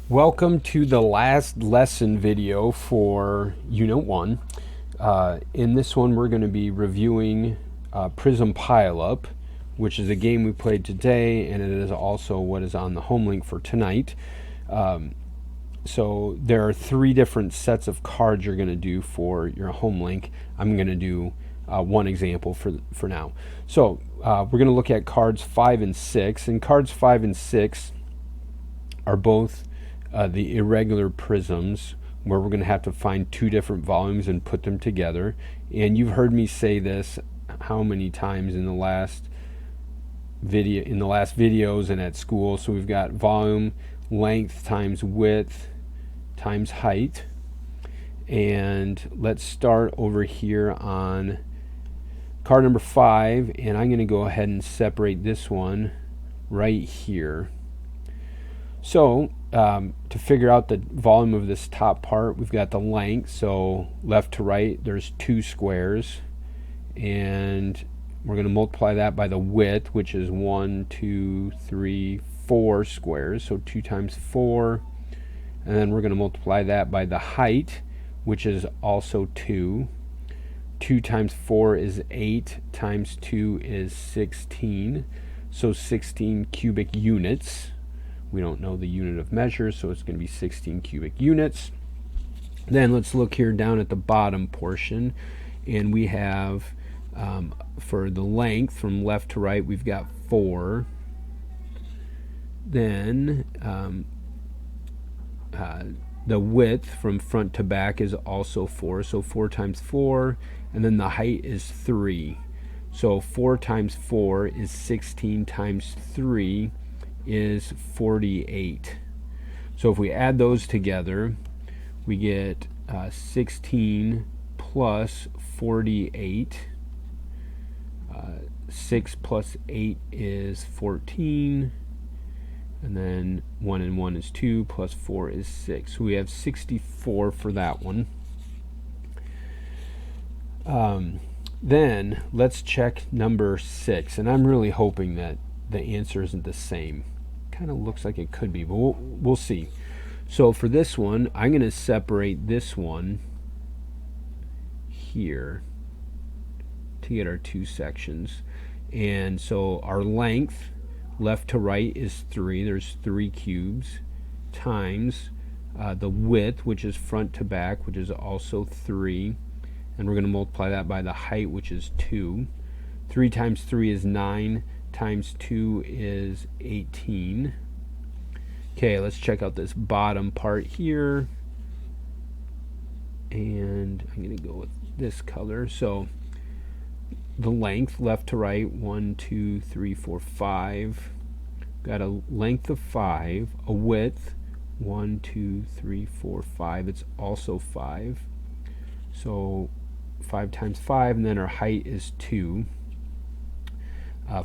Welcome to the last lesson video for Unit 1. In this one, we're going to be reviewing Prism Pileup, which is a game we played today, and it is also what is on the home link for tonight. So there are three different sets of cards you're going to do for your home link. I'm going to do one example for now. So we're going to look at cards 5 and 6, and cards 5 and 6 are both the irregular prisms, where we're going to have to find two different volumes and put them together. And you've heard me say this how many times in the last videos and at school. So we've got volume, length times width times height. And let's start over here on card number 5, and I'm going to go ahead and separate this one right here. So to figure out the volume of this top part, we've got the length. So left to right, there's 2 squares, and we're going to multiply that by the width, which is 1, 2, 3, 4 squares. So 2 times 4, and then we're going to multiply that by the height, which is also 2. 2 times 4 is 8, times 2 is 16. So 16 cubic units. We don't know the unit of measure, so it's going to be 16 cubic units. Then let's look here down at the bottom portion, and we have for the length from left to right, we've got 4. Then the width from front to back is also 4, so 4 times 4, and then the height is 3. So 4 times 4 is 16 times 3 is 48. So if we add those together, we get 16 plus 48. 6 plus 8 is 14. And then 1 and 1 is 2, plus 4 is 6. So we have 64 for that one. Then let's check number 6. And I'm really hoping that the answer isn't the same. Kind of looks like it could be, but we'll see. So for this one, I'm going to separate this one here to get our 2 sections. And so our length left to right is 3. There's 3 cubes times the width, which is front to back, which is also 3. And we're going to multiply that by the height, which is 2. 3 times 3 is 9. Times 2 is 18. Okay, let's check out this bottom part here. And I'm going to go with this color. So the length left to right, 1, 2, 3, 4, 5. Got a length of 5, a width, 1, 2, 3, 4, 5. It's also 5. So 5 times 5, and then our height is 2.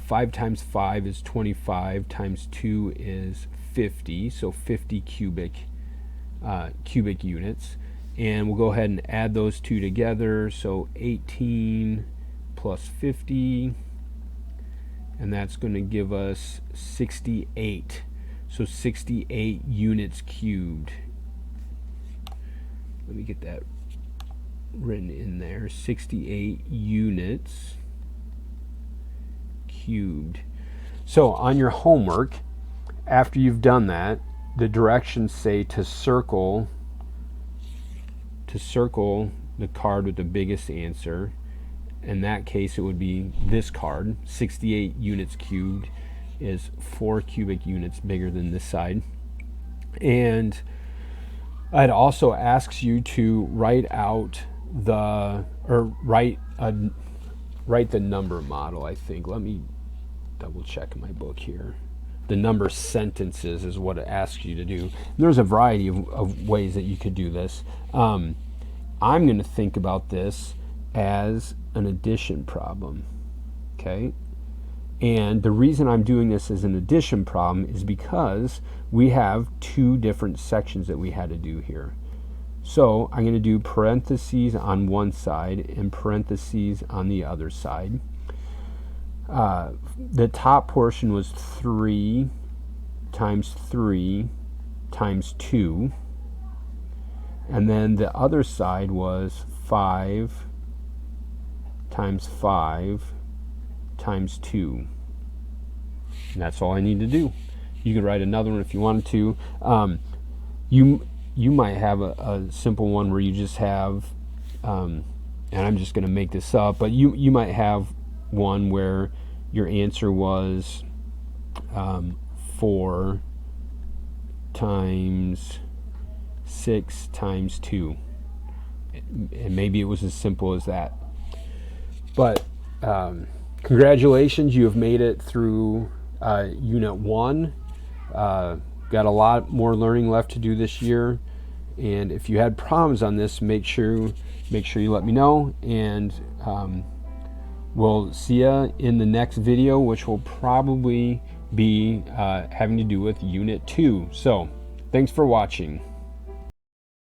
5 times 5 is 25, times 2 is 50, so 50 cubic units. And we'll go ahead and add those two together, so 18 plus 50, and that's going to give us 68. So 68 units cubed. Let me get that written in there. 68 units cubed. So on your homework, after you've done that, the directions say to circle the card with the biggest answer. In that case, it would be this card. 68 units cubed is 4 cubic units bigger than this side. And it also asks you to write the number model, I think. Let me double check my book here. The number sentences is what it asks you to do. There's a variety of ways that you could do this. I'm going to think about this as an addition problem. Okay? And the reason I'm doing this as an addition problem is because we have 2 different sections that we had to do here. So I'm going to do parentheses on one side and parentheses on the other side. The top portion was 3 times 3 times 2. And then the other side was 5 times 5 times 2. And that's all I need to do. You could write another one if you wanted to. You might have a simple one where you just have, and I'm just going to make this up, but you might have one where your answer was 4 times 6 times 2. And maybe it was as simple as that. But congratulations, you have made it through Unit 1. Got a lot more learning left to do this year. And if you had problems on this, make sure you let me know. And we'll see ya in the next video, which will probably be having to do with Unit 2. So, thanks for watching.